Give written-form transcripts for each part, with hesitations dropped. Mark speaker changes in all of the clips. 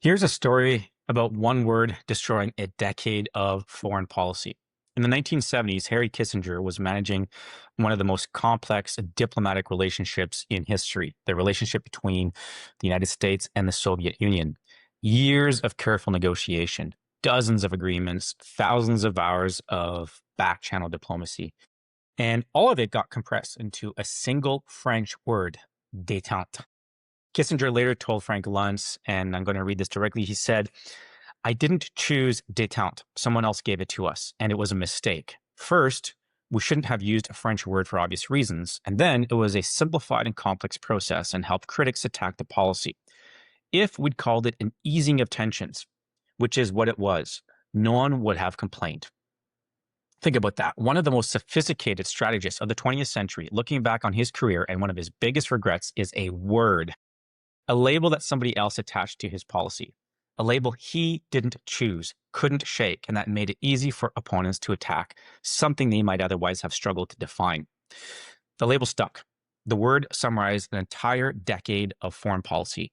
Speaker 1: Here's a story about one word destroying a decade of foreign policy. In the 1970s, Harry Kissinger was managing one of the most complex diplomatic relationships in history, the relationship between the United States and the Soviet Union. Years of careful negotiation, dozens of agreements, thousands of hours of back channel diplomacy. And all of it got compressed into a single French word, détente. Kissinger later told Frank Luntz, and I'm going to read this directly. He said, I didn't choose détente. Someone else gave it to us, and it was a mistake. First, we shouldn't have used a French word for obvious reasons. And then it was a simplified and complex process and helped critics attack the policy. If we'd called it an easing of tensions, which is what it was, no one would have complained. Think about that. One of the most sophisticated strategists of the 20th century, looking back on his career, and one of his biggest regrets is a word, a label that somebody else attached to his policy, a label he didn't choose, couldn't shake, and that made it easy for opponents to attack, something they might otherwise have struggled to define. The label stuck. The word summarized an entire decade of foreign policy,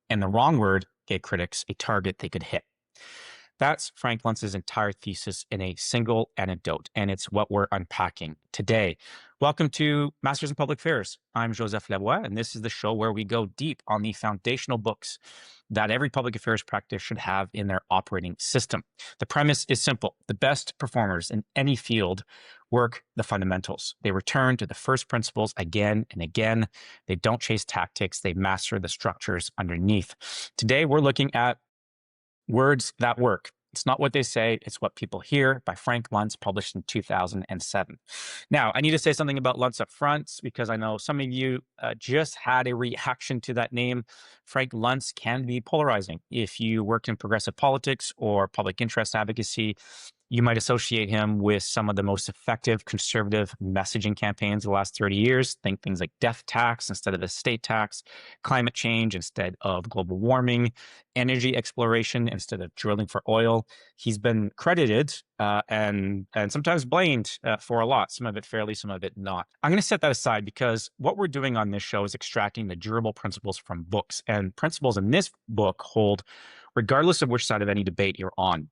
Speaker 1: and the wrong word gave critics a target they could hit. That's Frank Luntz's entire thesis in a single anecdote, and it's what we're unpacking today. Welcome to Masters in Public Affairs. I'm Joseph Lavoie, and this is the show where we go deep on the foundational books that every public affairs practice should have in their operating system. The premise is simple. The best performers in any field work the fundamentals. They return to the first principles again and again. They don't chase tactics. They master the structures underneath. Today, we're looking at Words That Work. It's not what they say, it's what people hear, by Frank Luntz, published in 2007. Now, I need to say something about Luntz up front because I know some of you just had a reaction to that name. Frank Luntz can be polarizing. If you work in progressive politics or public interest advocacy, you might associate him with some of the most effective conservative messaging campaigns of the last 30 years. Think things like death tax instead of estate tax, climate change instead of global warming, energy exploration instead of drilling for oil. He's been credited and sometimes blamed for a lot, some of it fairly, some of it not. I'm going to set that aside because what we're doing on this show is extracting the durable principles from books, and principles in this book hold regardless of which side of any debate you're on.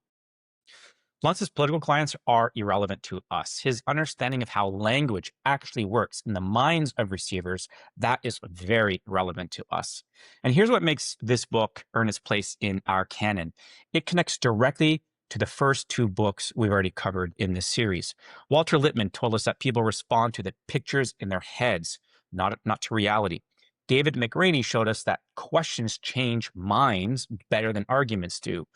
Speaker 1: Luntz's political clients are irrelevant to us. His understanding of how language actually works in the minds of receivers, that is very relevant to us. And here's what makes this book earn its place in our canon. It connects directly to the first two books we've already covered in this series. Walter Lippmann told us that people respond to the pictures in their heads, not to reality. David McRaney showed us that questions change minds better than arguments do.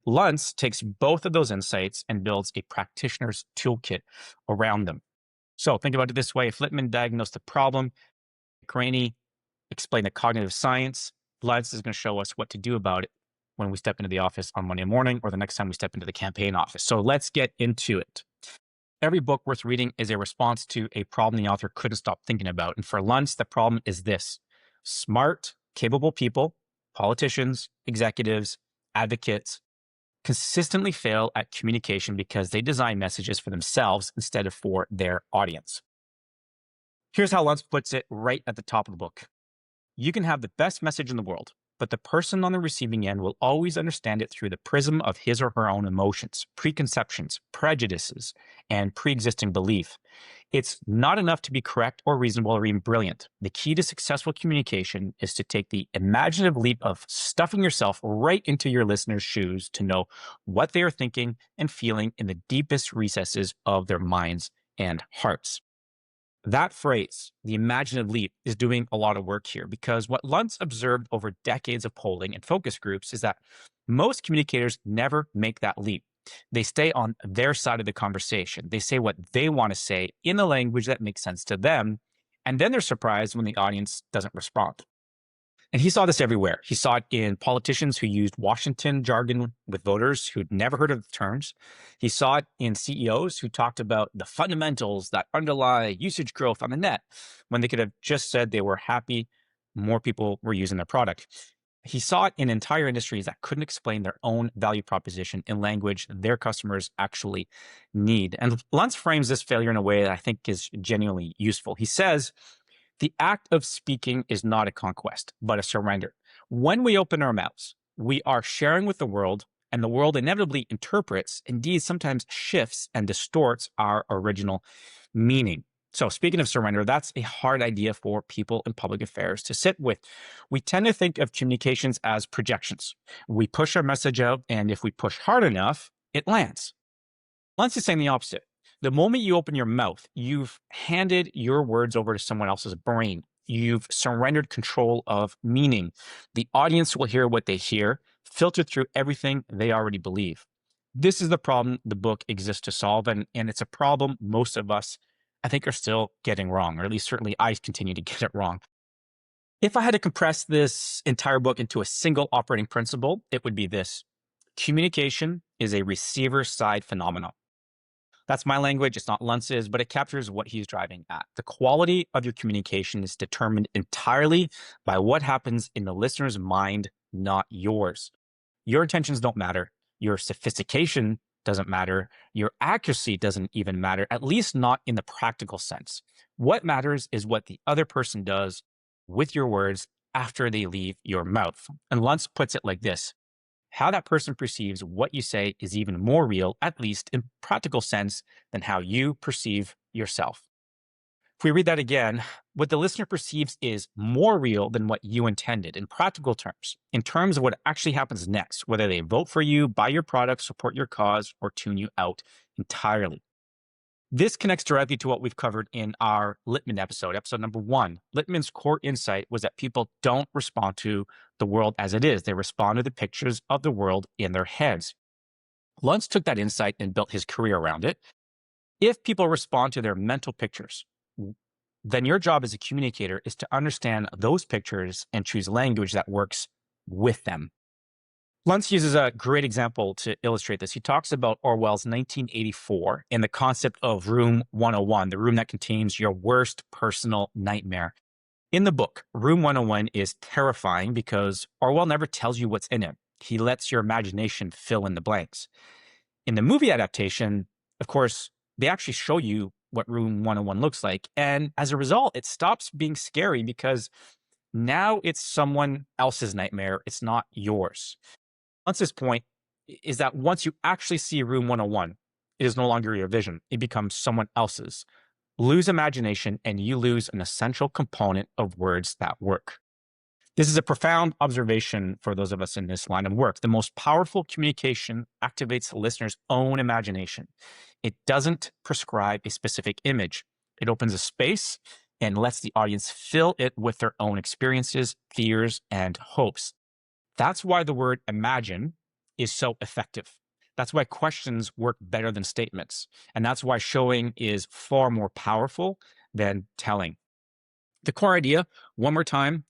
Speaker 1: Luntz takes both of those insights and builds a practitioner's toolkit around them. So think about it this way. If Lippmann diagnosed the problem, McRaney explained the cognitive science, Luntz is going to show us what to do about it when we step into the office on Monday morning or the next time we step into the campaign office. So let's get into it. Every book worth reading is a response to a problem the author couldn't stop thinking about. And for Luntz, the problem is this: smart, capable people, politicians, executives, advocates, consistently fail at communication because they design messages for themselves instead of for their audience. Here's how Luntz puts it right at the top of the book. You can have the best message in the world, but the person on the receiving end will always understand it through the prism of his or her own emotions, preconceptions, prejudices, and pre-existing belief. It's not enough to be correct or reasonable or even brilliant. The key to successful communication is to take the imaginative leap of stuffing yourself right into your listener's shoes to know what they are thinking and feeling in the deepest recesses of their minds and hearts. That phrase, the imaginative leap, is doing a lot of work here because what Luntz observed over decades of polling and focus groups is that most communicators never make that leap. They stay on their side of the conversation. They say what they want to say in the language that makes sense to them, and then they're surprised when the audience doesn't respond. And he saw this everywhere. He saw it in politicians who used Washington jargon with voters who'd never heard of the terms. He saw it in CEOs who talked about the fundamentals that underlie usage growth on the net when they could have just said they were happy more people were using their product. He saw it in entire industries that couldn't explain their own value proposition in language their customers actually need. And Luntz frames this failure in a way that I think is genuinely useful. He says, the act of speaking is not a conquest, but a surrender. When we open our mouths, We are sharing with the world, and the world inevitably interprets, indeed sometimes shifts and distorts our original meaning. So, speaking of surrender, that's a hard idea for people in public affairs to sit with. We tend to think of communications as projections. We push our message out, and if we push hard enough, it lands. Luntz is saying the opposite. The moment you open your mouth, you've handed your words over to someone else's brain. You've surrendered control of meaning. The audience will hear what they hear, filtered through everything they already believe. This is the problem the book exists to solve, and it's a problem most of us, I think, are still getting wrong, or at least certainly I continue to get it wrong. If I had to compress this entire book into a single operating principle, it would be this: communication is a receiver side phenomenon. That's my language. It's not Luntz's, but it captures what he's driving at. The quality of your communication is determined entirely by what happens in the listener's mind, not yours. Your intentions don't matter. Your sophistication doesn't matter. Your accuracy doesn't even matter, at least not in the practical sense. What matters is what the other person does with your words after they leave your mouth. And Luntz puts it like this: how that person perceives what you say is even more real, at least in practical sense, than how you perceive yourself. If we read that again, what the listener perceives is more real than what you intended in practical terms, in terms of what actually happens next, whether they vote for you, buy your product, support your cause, or tune you out entirely. This connects directly to what we've covered in our Littman episode number 1. Littman's core insight was that people don't respond to the world as it is. They respond to the pictures of the world in their heads. Luntz took that insight and built his career around it. If people respond to their mental pictures, then your job as a communicator is to understand those pictures and choose language that works with them. Luntz uses a great example to illustrate this. He talks about Orwell's 1984 and the concept of Room 101, the room that contains your worst personal nightmare. In the book, Room 101 is terrifying because Orwell never tells you what's in it. He lets your imagination fill in the blanks. In the movie adaptation, of course, they actually show you what Room 101 looks like. And as a result, it stops being scary because now it's someone else's nightmare. It's not yours. Luntz's point is that once you actually see Room 101, it is no longer your vision. It becomes someone else's. Lose imagination, and you lose an essential component of words that work. This is a profound observation for those of us in this line of work. The most powerful communication activates the listener's own imagination. It doesn't prescribe a specific image. It opens a space and lets the audience fill it with their own experiences, fears, and hopes. That's why the word imagine is so effective. That's why questions work better than statements. And that's why showing is far more powerful than telling. The core idea, one more time: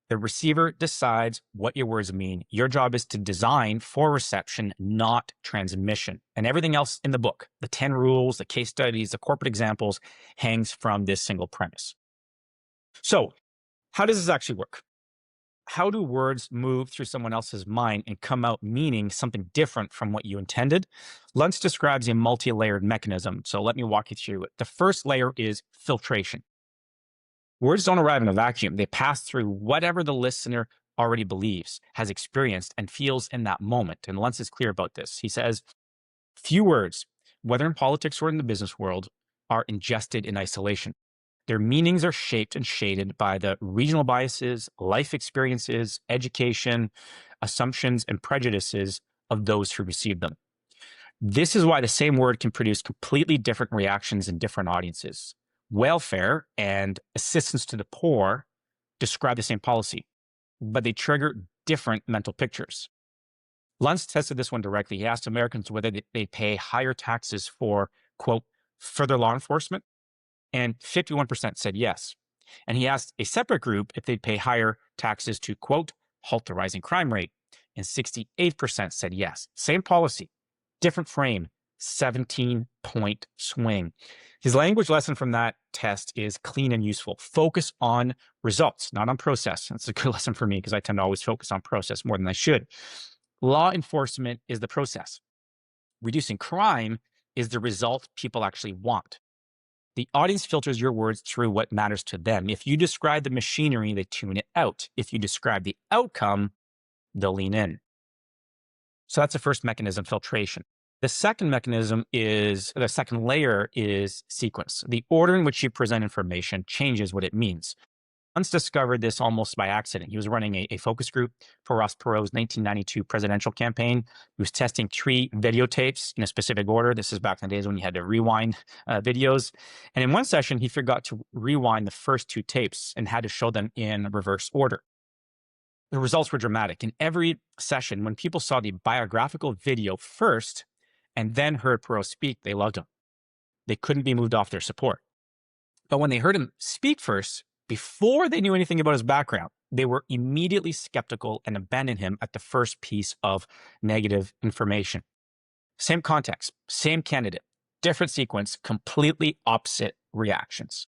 Speaker 1: the receiver decides what your words mean. Your job is to design for reception, not transmission. And everything else in the book, the 10 rules, the case studies, the corporate examples, hangs from this single premise. So, how does this actually work? How do words move through someone else's mind and come out meaning something different from what you intended? Luntz describes a multi-layered mechanism, so let me walk you through it. The first layer is filtration. Words don't arrive in a vacuum. They pass through whatever the listener already believes, has experienced, and feels in that moment. And Luntz is clear about this. He says, few words, whether in politics or in the business world, are ingested in isolation. Their meanings are shaped and shaded by the regional biases, life experiences, education, assumptions, and prejudices of those who receive them. This is why the same word can produce completely different reactions in different audiences. Welfare and assistance to the poor describe the same policy, but they trigger different mental pictures. Luntz tested this one directly. He asked Americans whether they pay higher taxes for, quote, further law enforcement, and 51% said yes. And he asked a separate group if they'd pay higher taxes to, quote, halt the rising crime rate, and 68% said yes. Same policy, different frame, 17-point swing. His language lesson from that test is clean and useful. Focus on results, not on process. That's a good lesson for me because I tend to always focus on process more than I should. Law enforcement is the process. Reducing crime is the result people actually want. The audience filters your words through what matters to them. If you describe the machinery, they tune it out. If you describe the outcome, they'll lean in. So that's the first mechanism, filtration. The second layer is sequence. The order in which you present information changes what it means. Luntz discovered this almost by accident. He was running a focus group for Ross Perot's 1992 presidential campaign. He was testing 3 videotapes in a specific order. This is back in the days when you had to rewind videos. And in one session, he forgot to rewind the first 2 tapes and had to show them in reverse order. The results were dramatic. In every session, when people saw the biographical video first and then heard Perot speak, they loved him. They couldn't be moved off their support. But when they heard him speak first, before they knew anything about his background, they were immediately skeptical and abandoned him at the first piece of negative information. Same context, same candidate, different sequence, completely opposite reactions.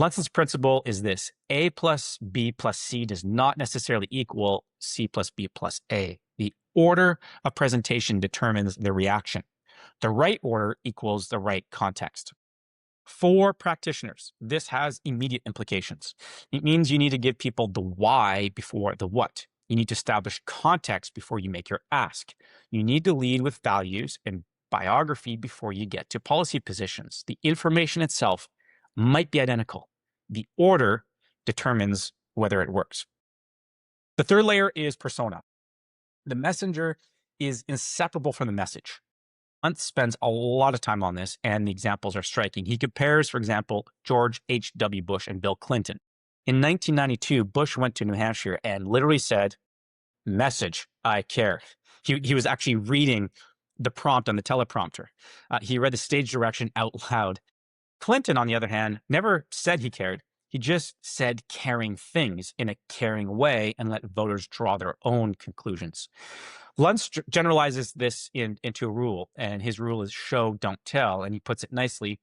Speaker 1: Luntz's principle is this: A plus B plus C does not necessarily equal C plus B plus A. The order of presentation determines the reaction. The right order equals the right context. For practitioners, this has immediate implications. It means you need to give people the why before the what. You need to establish context before you make your ask. You need to lead with values and biography before you get to policy positions. The information itself might be identical. The order determines whether it works. The third layer is persona. The messenger is inseparable from the message. Luntz spends a lot of time on this, and the examples are striking. He compares, for example, George H.W. Bush and Bill Clinton. In 1992, Bush went to New Hampshire and literally said, "Message, I care." He was actually reading the prompt on the teleprompter. He read the stage direction out loud. Clinton, on the other hand, never said he cared. He just said caring things in a caring way and let voters draw their own conclusions. Luntz generalizes this into a rule, and his rule is show, don't tell. And he puts it nicely: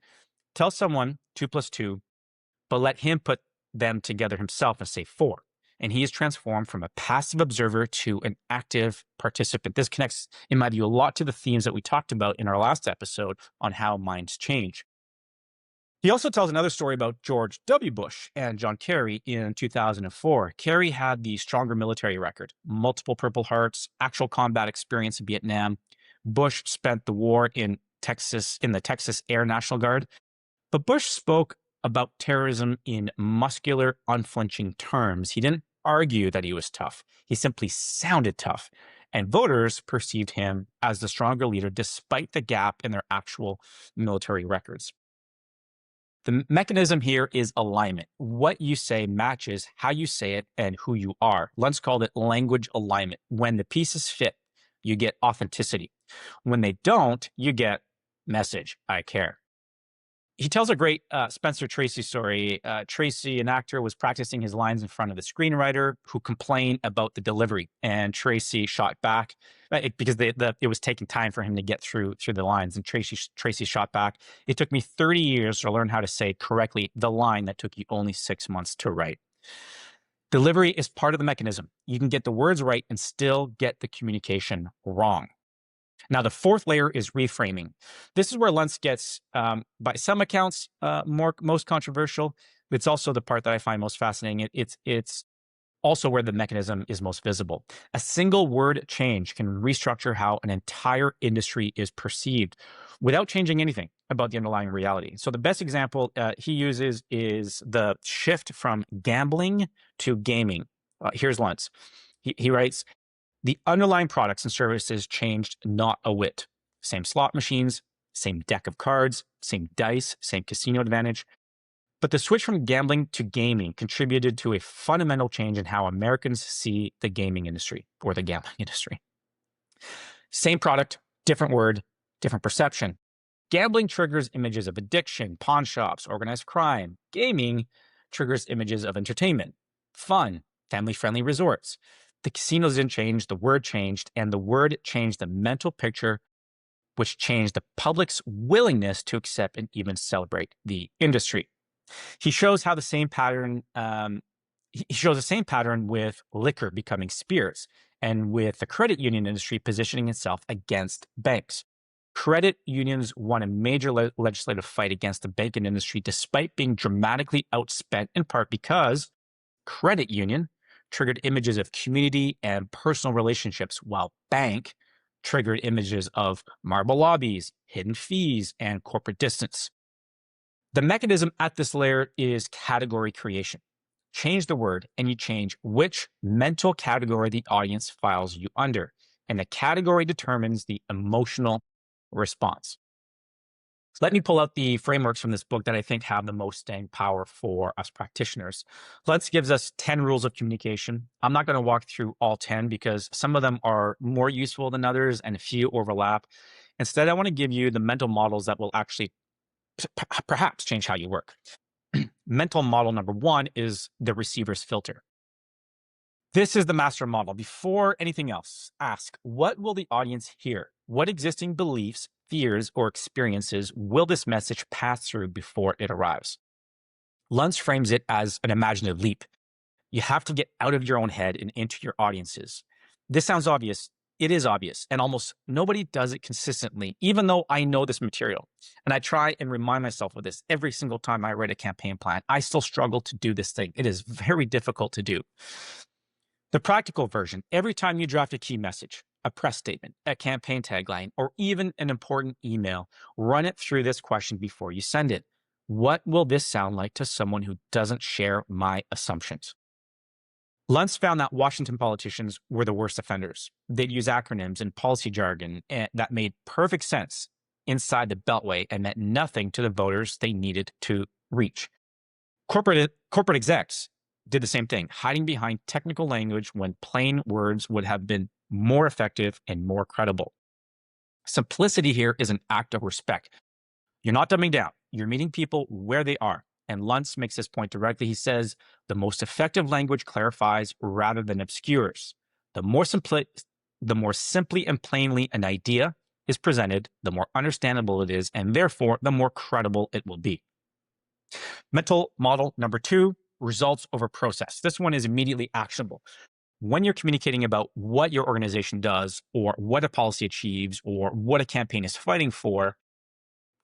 Speaker 1: tell someone 2 plus 2, but let him put them together himself and say 4. And he is transformed from a passive observer to an active participant. This connects, in my view, a lot to the themes that we talked about in our last episode on how minds change. He also tells another story about George W. Bush and John Kerry in 2004. Kerry had the stronger military record, multiple Purple Hearts, actual combat experience in Vietnam. Bush spent the war in the Texas Air National Guard. But Bush spoke about terrorism in muscular, unflinching terms. He didn't argue that he was tough. He simply sounded tough. And voters perceived him as the stronger leader despite the gap in their actual military records. The mechanism here is alignment. What you say matches how you say it and who you are. Luntz called it language alignment. When the pieces fit, you get authenticity. When they don't, you get message, I care. He tells a great Spencer Tracy story. Tracy, an actor, was practicing his lines in front of the screenwriter who complained about the delivery, and Tracy shot back because it was taking time for him to get through the lines. And Tracy shot back: "It took me 30 years to learn how to say correctly the line that took you only 6 months to write." Delivery is part of the mechanism. You can get the words right and still get the communication wrong. Now, the fourth layer is reframing. This is where Luntz gets, by some accounts, most controversial. It's also the part that I find most fascinating. It's also where the mechanism is most visible. A single word change can restructure how an entire industry is perceived without changing anything about the underlying reality. So the best example he uses is the shift from gambling to gaming. Here's Luntz. He writes, "The underlying products and services changed not a whit. Same slot machines, same deck of cards, same dice, same casino advantage. But the switch from gambling to gaming contributed to a fundamental change in how Americans see the gaming industry or the gambling industry. Same product, different word, different perception. Gambling triggers images of addiction, pawn shops, organized crime. Gaming triggers images of entertainment, fun, family-friendly resorts. The casinos didn't change, the word changed, and the word changed the mental picture, which changed the public's willingness to accept and even celebrate the industry." He shows how the same pattern. He shows the same pattern with liquor becoming spirits, and with the credit union industry positioning itself against banks. Credit unions won a major legislative fight against the banking industry, despite being dramatically outspent, in part because credit union triggered images of community and personal relationships, while bank triggered images of marble lobbies, hidden fees, and corporate distance. The mechanism at this layer is category creation. Change the word and you change which mental category the audience files you under, and the category determines the emotional response. So let me pull out the frameworks from this book that I think have the most staying power for us practitioners. Luntz gives us 10 rules of communication. I'm not going to walk through all 10 because some of them are more useful than others and a few overlap. Instead, I want to give you the mental models that will actually perhaps change how you work. Mental model number 1 is the receiver's filter. This is the master model. Before anything else, ask, what will the audience hear? What existing beliefs, fears, or experiences will this message pass through before it arrives? Luntz frames it as an imaginative leap. You have to get out of your own head and into your audiences. This sounds obvious. It is obvious, and almost nobody does it consistently, even though I know this material. And I try and remind myself of this every single time I write a campaign plan. I still struggle to do this thing. It is very difficult to do. The practical version, every time you draft a key message, a press statement, a campaign tagline, or even an important email, run it through this question before you send it. What will this sound like to someone who doesn't share my assumptions? Luntz found that Washington politicians were the worst offenders. They'd use acronyms and policy jargon that made perfect sense inside the Beltway and meant nothing to the voters they needed to reach. Corporate execs did the same thing, hiding behind technical language when plain words would have been more effective and more credible. Simplicity here is an act of respect. You're not dumbing down. You're meeting people where they are. And Luntz makes this point directly. He says, the most effective language clarifies rather than obscures. The more simply and plainly an idea is presented, the more understandable it is, and therefore the more credible it will be. Mental model number 2, results over process. This one is immediately actionable. When you're communicating about what your organization does or what a policy achieves or what a campaign is fighting for,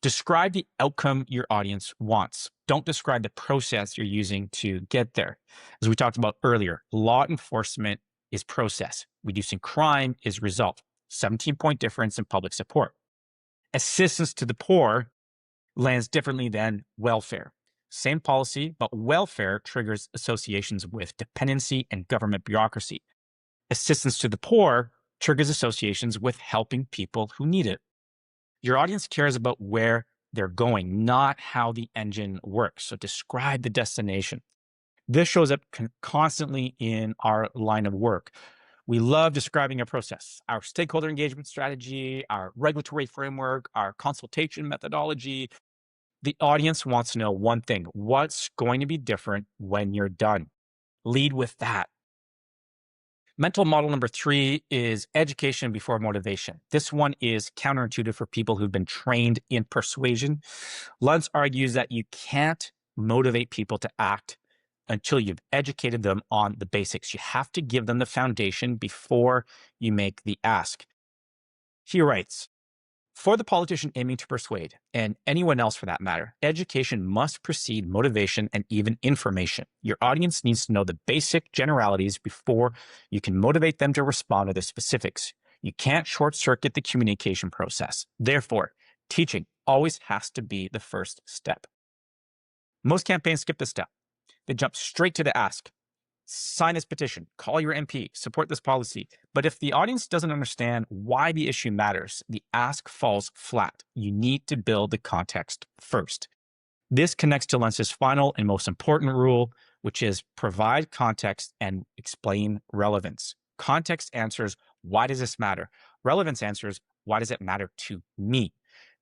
Speaker 1: describe the outcome your audience wants. Don't describe the process you're using to get there. As we talked about earlier, law enforcement is process. Reducing crime is result. 17-point difference in public support. Assistance to the poor lands differently than welfare. Same policy, but welfare triggers associations with dependency and government bureaucracy. Assistance to the poor triggers associations with helping people who need it. Your audience cares about where they're going, not how the engine works. So describe the destination. This shows up constantly in our line of work. We love describing a process, our stakeholder engagement strategy, our regulatory framework, our consultation methodology. The audience wants to know one thing: what's going to be different when you're done? Lead with that. Mental model number 3 is education before motivation. This one is counterintuitive for people who've been trained in persuasion. Luntz argues that you can't motivate people to act until you've educated them on the basics. You have to give them the foundation before you make the ask. He writes, for the politician aiming to persuade, and anyone else for that matter, education must precede motivation and even information. Your audience needs to know the basic generalities before you can motivate them to respond to the specifics. You can't short-circuit the communication process. Therefore, teaching always has to be the first step. Most campaigns skip this step. They jump straight to the ask. Sign this petition, call your MP, support this policy. But if the audience doesn't understand why the issue matters, the ask falls flat. You need to build the context first. This connects to Luntz's final and most important rule, which is provide context and explain relevance. Context answers, why does this matter? Relevance answers, why does it matter to me?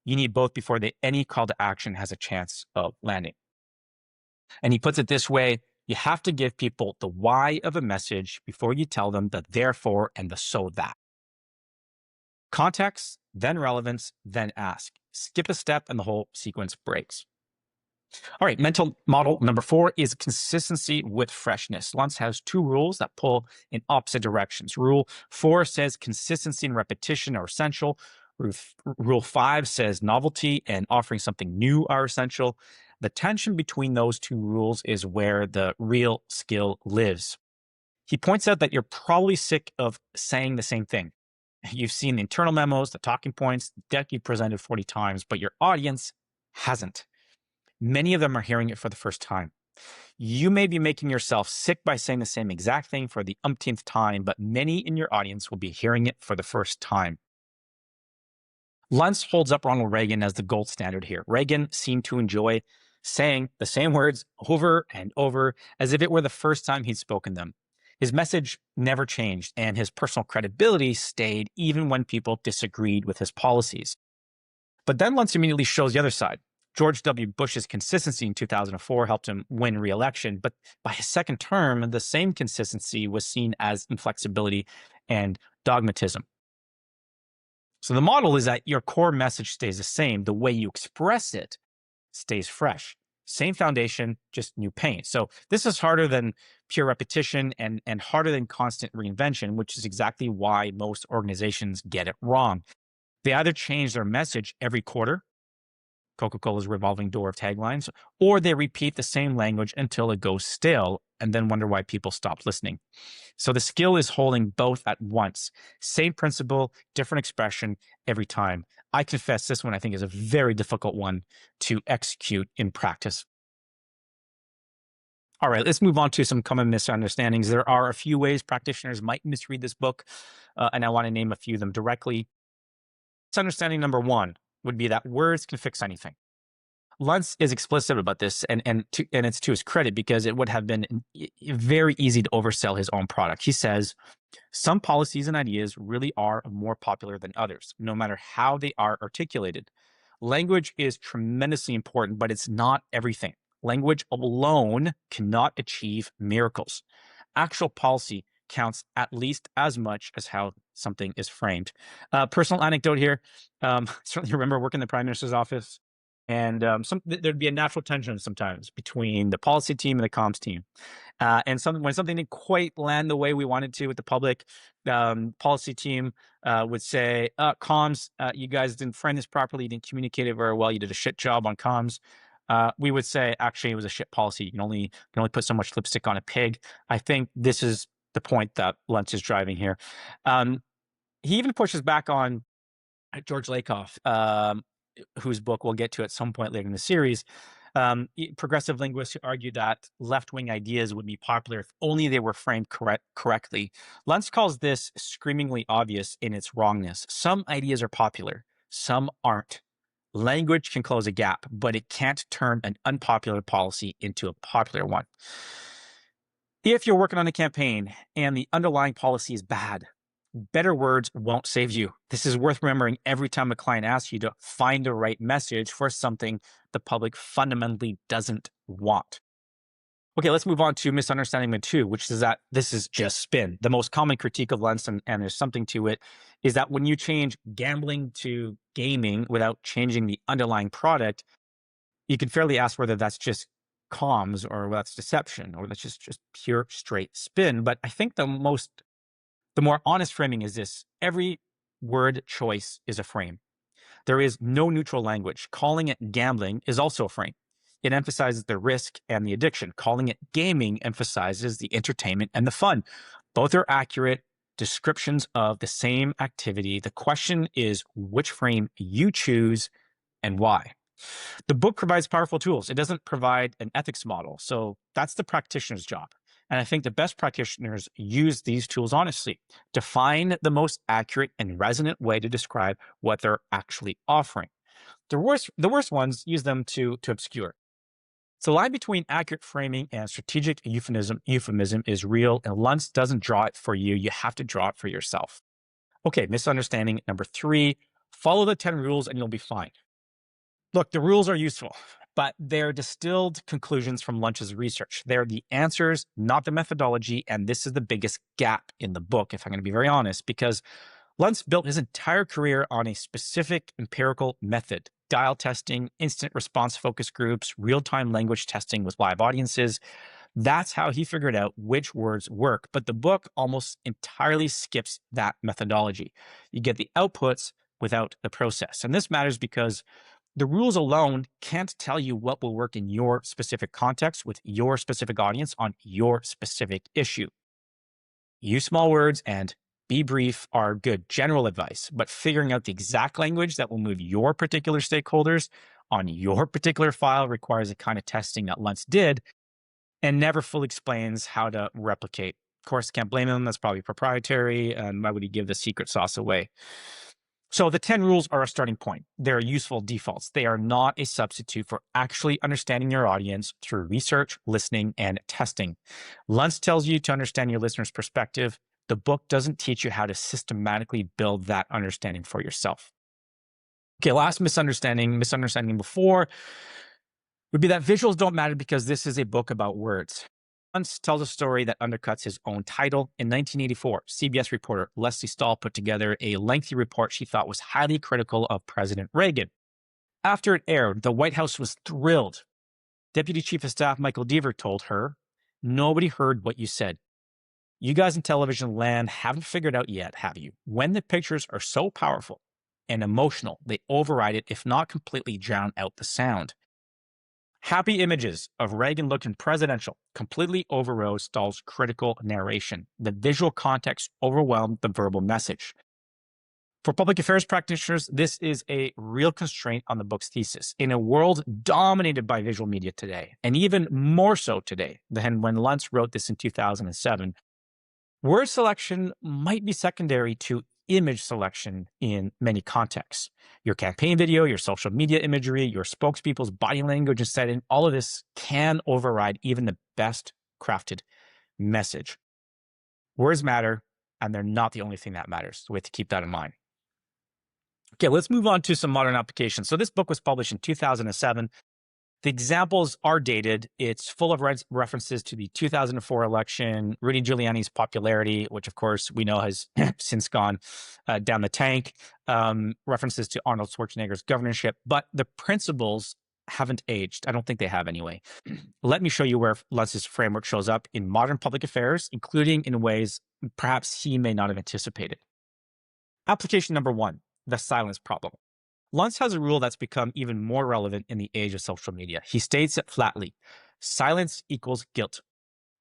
Speaker 1: You need both before any call to action has a chance of landing. And he puts it this way: you have to give people the why of a message before you tell them the therefore and the so that. Context, then relevance, then ask. Skip a step and the whole sequence breaks. All right, mental model number 4 is consistency with freshness. Luntz has 2 rules that pull in opposite directions. Rule 4 says consistency and repetition are essential. Rule 5 says novelty and offering something new are essential. The tension between those 2 rules is where the real skill lives. He points out that you're probably sick of saying the same thing. You've seen the internal memos, the talking points, the deck you presented 40 times, but your audience hasn't. Many of them are hearing it for the first time. You may be making yourself sick by saying the same exact thing for the umpteenth time, but many in your audience will be hearing it for the first time. Luntz holds up Ronald Reagan as the gold standard here. Reagan seemed to enjoy saying the same words over and over as if it were the first time he'd spoken them. His message never changed, and his personal credibility stayed even when people disagreed with his policies. But then Luntz immediately shows the other side. George W. Bush's consistency in 2004 helped him win re-election, but by his second term, the same consistency was seen as inflexibility and dogmatism. So the model is that your core message stays the same. The way you express it stays fresh. Same foundation, just new paint. So this is harder than pure repetition and harder than constant reinvention, which is exactly why most organizations get it wrong. They either change their message every quarter, Coca-Cola's revolving door of taglines, or they repeat the same language until it goes stale and then wonder why people stopped listening. So the skill is holding both at once. Same principle, different expression every time. I confess this one I think is a very difficult one to execute in practice. All right, let's move on to some common misunderstandings. There are a few ways practitioners might misread this book, and I want to name a few of them directly. Misunderstanding number one would be that words can fix anything. Luntz is explicit about this, and it's to his credit because it would have been very easy to oversell his own product. He says, some policies and ideas really are more popular than others, no matter how they are articulated. Language is tremendously important, but it's not everything. Language alone cannot achieve miracles. Actual policy counts at least as much as how something is framed. Personal anecdote here. Certainly remember working in the Prime Minister's office, and there'd be a natural tension sometimes between the policy team and the comms team. And when something didn't quite land the way we wanted to with the public, policy team would say, comms, you guys didn't frame this properly, you didn't communicate it very well, you did a shit job on comms. We would say, actually, it was a shit policy. You can only put so much lipstick on a pig. I think this is the point that Luntz is driving here. He even pushes back on George Lakoff, whose book we'll get to at some point later in the series. Progressive linguists who argue that left-wing ideas would be popular if only they were framed correctly. Luntz calls this screamingly obvious in its wrongness. Some ideas are popular, some aren't. Language can close a gap, but it can't turn an unpopular policy into a popular one. If you're working on a campaign and the underlying policy is bad, better words won't save you. This is worth remembering every time a client asks you to find the right message for something the public fundamentally doesn't want. Okay, let's move on to misunderstanding number two, which is that this is just spin. The most common critique of Luntz, and there's something to it, is that when you change gambling to gaming without changing the underlying product, you can fairly ask whether that's just comms or that's deception or that's just pure straight spin. But I think the more honest framing is this: every word choice is a frame. There is no neutral language. Calling it gambling is also a frame. It emphasizes the risk and the addiction. Calling it gaming emphasizes the entertainment and the fun. Both are accurate descriptions of the same activity. The question is which frame you choose and why. The book provides powerful tools. It doesn't provide an ethics model. So that's the practitioner's job. And I think the best practitioners use these tools honestly to find the most accurate and resonant way to describe what they're actually offering. The worst ones use them to obscure. So the line between accurate framing and strategic euphemism is real, and Luntz doesn't draw it for you. You have to draw it for yourself. Okay, misunderstanding number three: follow the 10 rules and you'll be fine. Look, the rules are useful, but they're distilled conclusions from Luntz's research. They're the answers, not the methodology, and this is the biggest gap in the book, if I'm going to be very honest, because Luntz built his entire career on a specific empirical method: dial testing, instant response focus groups, real-time language testing with live audiences. That's how he figured out which words work. But the book almost entirely skips that methodology. You get the outputs without the process. And this matters because the rules alone can't tell you what will work in your specific context with your specific audience on your specific issue. Use small words and be brief are good general advice, but figuring out the exact language that will move your particular stakeholders on your particular file requires a kind of testing that Luntz did and never fully explains how to replicate. Of course, can't blame him. That's probably proprietary. And why would he give the secret sauce away? So the 10 rules are a starting point. They're useful defaults. They are not a substitute for actually understanding your audience through research, listening, and testing. Luntz tells you to understand your listener's perspective. The book doesn't teach you how to systematically build that understanding for yourself. Okay, last misunderstanding before would be that visuals don't matter because this is a book about words. Luntz tells a story that undercuts his own title. In 1984, CBS reporter Leslie Stahl put together a lengthy report she thought was highly critical of President Reagan. After it aired, the White House was thrilled. Deputy Chief of Staff Michael Deaver told her, "Nobody heard what you said. You guys in television land haven't figured out yet, have you? When the pictures are so powerful and emotional, they override it, if not completely drown out the sound." Happy images of Reagan looking presidential completely overrode Stahl's critical narration. The visual context overwhelmed the verbal message. For public affairs practitioners, this is a real constraint on the book's thesis. In a world dominated by visual media today, and even more so today than when Luntz wrote this in 2007, word selection might be secondary to image selection in many contexts. Your campaign video, your social media imagery, your spokespeople's body language and setting, all of this can override even the best crafted message. Words matter, and they're not the only thing that matters. So we have to keep that in mind. Okay, let's move on to some modern applications. So this book was published in 2007. The examples are dated. It's full of references to the 2004 election, Rudy Giuliani's popularity, which of course we know has since gone down the tank, references to Arnold Schwarzenegger's governorship, but the principles haven't aged. I don't think they have anyway. Let me show you where Luntz's framework shows up in modern public affairs, including in ways perhaps he may not have anticipated. Application number 1, the silence problem. Luntz has a rule that's become even more relevant in the age of social media. He states it flatly: silence equals guilt.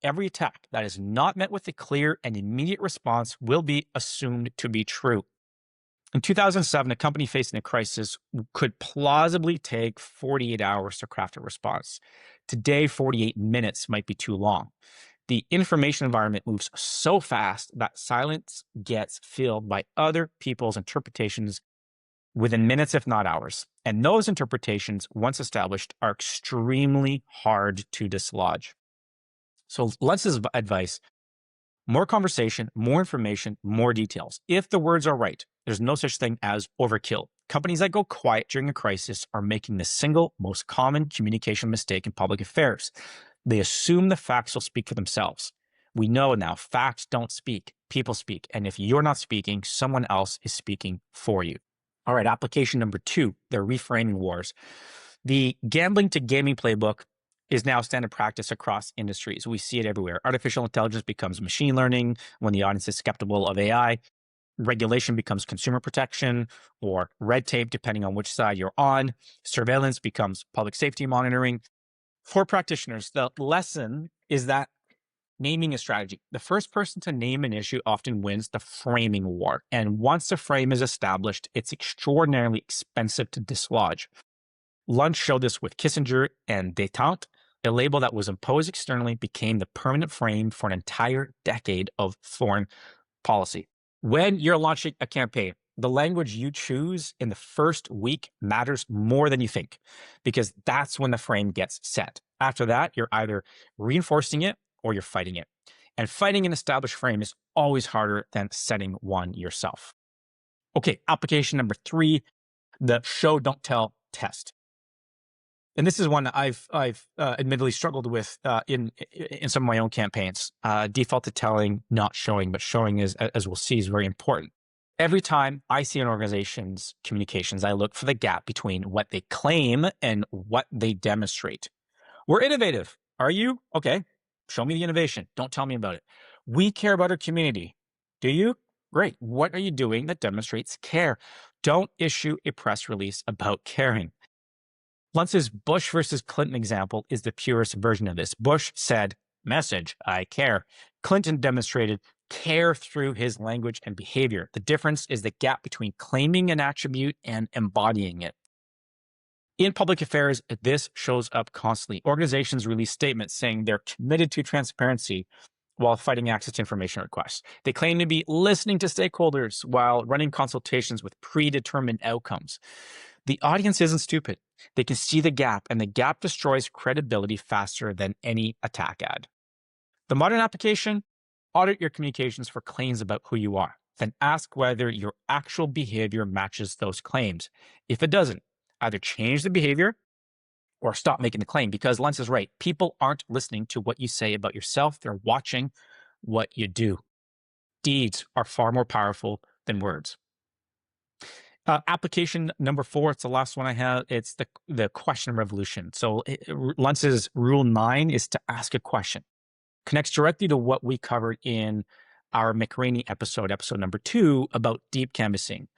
Speaker 1: Every attack that is not met with a clear and immediate response will be assumed to be true. In 2007, a company facing a crisis could plausibly take 48 hours to craft a response. Today, 48 minutes might be too long. The information environment moves so fast that silence gets filled by other people's interpretations within minutes, if not hours. And those interpretations, once established, are extremely hard to dislodge. So Luntz's advice: more conversation, more information, more details. If the words are right, there's no such thing as overkill. Companies that go quiet during a crisis are making the single most common communication mistake in public affairs. They assume the facts will speak for themselves. We know now facts don't speak, people speak. And if you're not speaking, someone else is speaking for you. All right, application number 2, the reframing wars. The gambling to gaming playbook is now standard practice across industries. We see it everywhere. Artificial intelligence becomes machine learning when the audience is skeptical of AI. Regulation becomes consumer protection or red tape, depending on which side you're on. Surveillance becomes public safety monitoring. For practitioners, the lesson is that naming a strategy. The first person to name an issue often wins the framing war. And once the frame is established, it's extraordinarily expensive to dislodge. Luntz showed this with Kissinger and détente. A label that was imposed externally became the permanent frame for an entire decade of foreign policy. When you're launching a campaign, the language you choose in the first week matters more than you think, because that's when the frame gets set. After that, you're either reinforcing it or you're fighting it. And fighting an established frame is always harder than setting one yourself. Okay, application number 3, the show, don't tell test. And this is one that I've admittedly struggled with in some of my own campaigns. Default to telling, not showing, but showing is, as we'll see, is very important. Every time I see an organization's communications, I look for the gap between what they claim and what they demonstrate. We're innovative. Are you? Okay. Show me the innovation. Don't tell me about it. We care about our community. Do you? Great. What are you doing that demonstrates care? Don't issue a press release about caring. Luntz's Bush versus Clinton example is the purest version of this. Bush said, "Message, I care." Clinton demonstrated, care through his language and behavior. The difference is the gap between claiming an attribute and embodying it. In public affairs, this shows up constantly. Organizations release statements saying they're committed to transparency while fighting access to information requests. They claim to be listening to stakeholders while running consultations with predetermined outcomes. The audience isn't stupid. They can see the gap, and the gap destroys credibility faster than any attack ad. The modern application: audit your communications for claims about who you are. Then ask whether your actual behavior matches those claims. If it doesn't, either change the behavior or stop making the claim, because Luntz is right. People aren't listening to what you say about yourself. They're watching what you do. Deeds are far more powerful than words. Application number 4, it's the last one I have. It's the question revolution. So Luntz's rule 9 is to ask a question. Connects directly to what we covered in our McRaney episode number 2, about deep canvassing.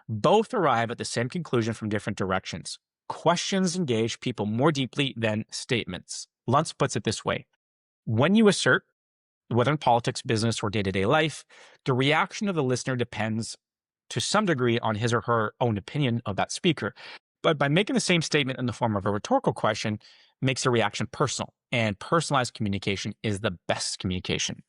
Speaker 1: Both arrive at the same conclusion from different directions. Questions engage people more deeply than statements. Luntz puts it this way: when you assert, whether in politics, business, or day-to-day life, the reaction of the listener depends to some degree on his or her own opinion of that speaker. But by making the same statement in the form of a rhetorical question, makes the reaction personal, and personalized communication is the best communication.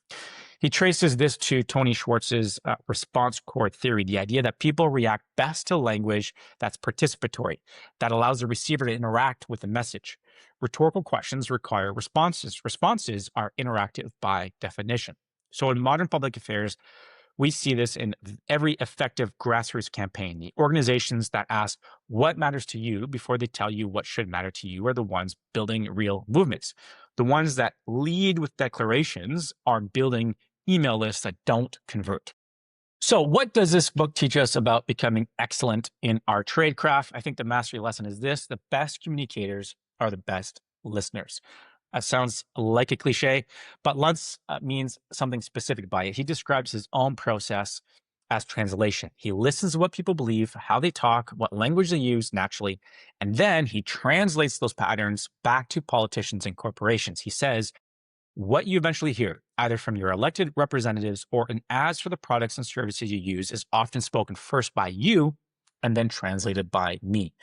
Speaker 1: He traces this to Tony Schwartz's response core theory, the idea that people react best to language that's participatory, that allows the receiver to interact with the message. Rhetorical questions require responses. Responses are interactive by definition. So in modern public affairs, we see this in every effective grassroots campaign. The organizations that ask what matters to you before they tell you what should matter to you are the ones building real movements. The ones that lead with declarations are building email lists that don't convert. So what does this book teach us about becoming excellent in our tradecraft? I think the mastery lesson is this: the best communicators are the best listeners. That sounds like a cliche, but Luntz means something specific by it. He describes his own process as translation. He listens to what people believe, how they talk, what language they use naturally, and then he translates those patterns back to politicians and corporations. He says, what you eventually hear, either from your elected representatives or in ads for the products and services you use, is often spoken first by you and then translated by me.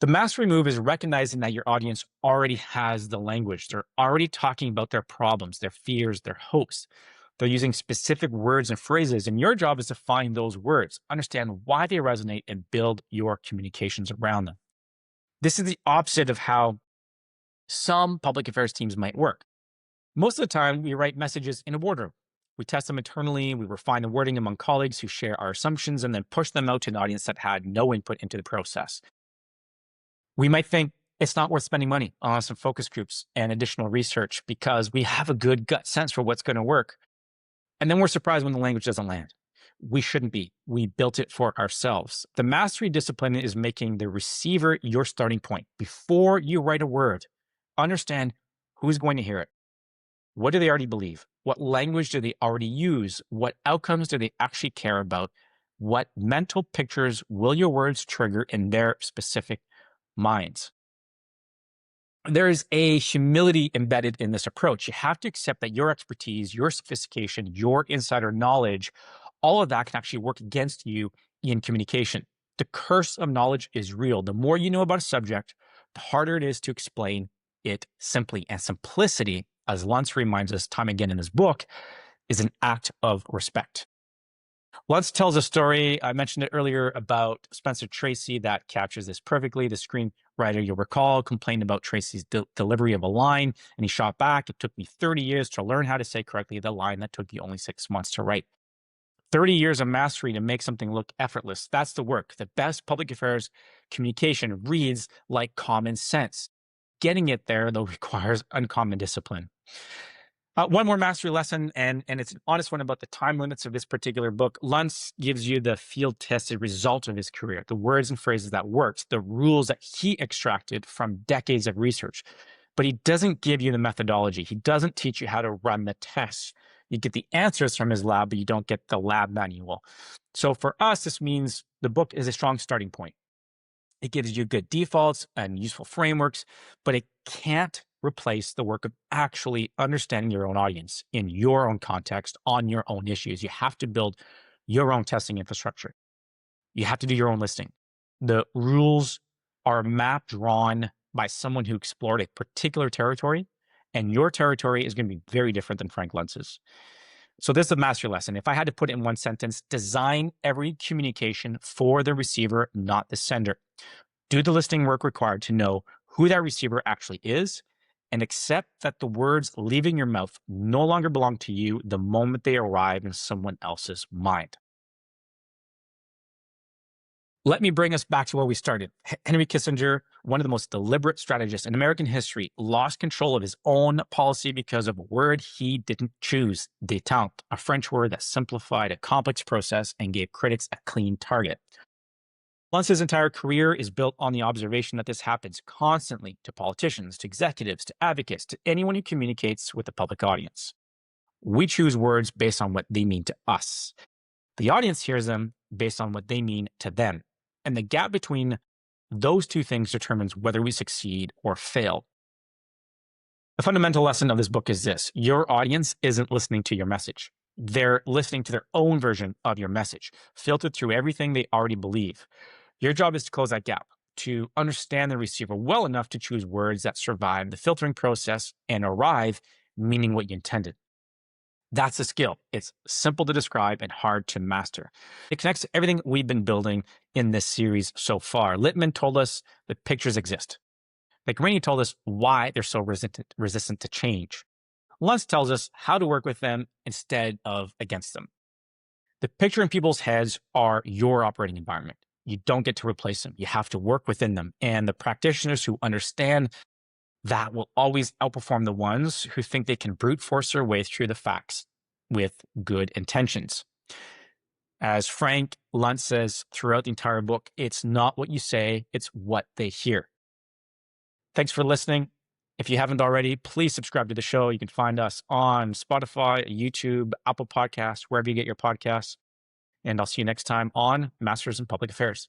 Speaker 1: The mastery move is recognizing that your audience already has the language. They're already talking about their problems, their fears, their hopes. They're using specific words and phrases, and your job is to find those words, understand why they resonate, and build your communications around them. This is the opposite of how some public affairs teams might work. Most of the time, we write messages in a boardroom. We test them internally, we refine the wording among colleagues who share our assumptions, and then push them out to an audience that had no input into the process. We might think it's not worth spending money on some focus groups and additional research because we have a good gut sense for what's going to work. And then we're surprised when the language doesn't land. We shouldn't be. We built it for ourselves. The mastery discipline is making the receiver your starting point. Before you write a word, understand who's going to hear it. What do they already believe? What language do they already use? What outcomes do they actually care about? What mental pictures will your words trigger in their specific minds? There is a humility embedded in this approach. You have to accept that your expertise, your sophistication, your insider knowledge, all of that can actually work against you in communication. The curse of knowledge is real. The more you know about a subject, the harder it is to explain it simply. And simplicity, as Luntz reminds us time again in his book, is an act of respect. Luntz tells a story, I mentioned it earlier, about Spencer Tracy that captures this perfectly. The screenwriter, you'll recall, complained about Tracy's delivery of a line, and he shot back, "It took me 30 years to learn how to say correctly the line that took you only 6 months to write." 30 years of mastery to make something look effortless. That's the work. The best public affairs communication reads like common sense. Getting it there, though, requires uncommon discipline. One more mastery lesson, and it's an honest one about the time limits of this particular book. Luntz gives you the field-tested result of his career, the words and phrases that worked, the rules that he extracted from decades of research. But he doesn't give you the methodology. He doesn't teach you how to run the tests. You get the answers from his lab, but you don't get the lab manual. So for us, this means the book is a strong starting point. It gives you good defaults and useful frameworks, but it can't replace the work of actually understanding your own audience in your own context on your own issues. You have to build your own testing infrastructure. You have to do your own listing. The rules are a map drawn by someone who explored a particular territory, and your territory is going to be very different than Frank Luntz's. So this is a master lesson. If I had to put it in one sentence, design every communication for the receiver, not the sender. Do the listing work required to know who that receiver actually is, and accept that the words leaving your mouth no longer belong to you the moment they arrive in someone else's mind. Let me bring us back to where we started. Henry Kissinger, one of the most deliberate strategists in American history, lost control of his own policy because of a word he didn't choose, détente, a French word that simplified a complex process and gave critics a clean target. Luntz's entire career is built on the observation that this happens constantly to politicians, to executives, to advocates, to anyone who communicates with the public audience. We choose words based on what they mean to us. The audience hears them based on what they mean to them. And the gap between those two things determines whether we succeed or fail. The fundamental lesson of this book is this: your audience isn't listening to your message. They're listening to their own version of your message, filtered through everything they already believe. Your job is to close that gap, to understand the receiver well enough to choose words that survive the filtering process and arrive meaning what you intended. That's a skill. It's simple to describe and hard to master. It connects to everything we've been building in this series so far. Littman told us that pictures exist. McRaney told us why they're so resistant to change. Luntz tells us how to work with them instead of against them. The picture in people's heads are your operating environment. You don't get to replace them. You have to work within them. And the practitioners who understand that will always outperform the ones who think they can brute force their way through the facts with good intentions. As Frank Luntz says throughout the entire book, it's not what you say, it's what they hear. Thanks for listening. If you haven't already, please subscribe to the show. You can find us on Spotify, YouTube, Apple Podcasts, wherever you get your podcasts. And I'll see you next time on Masters in Public Affairs.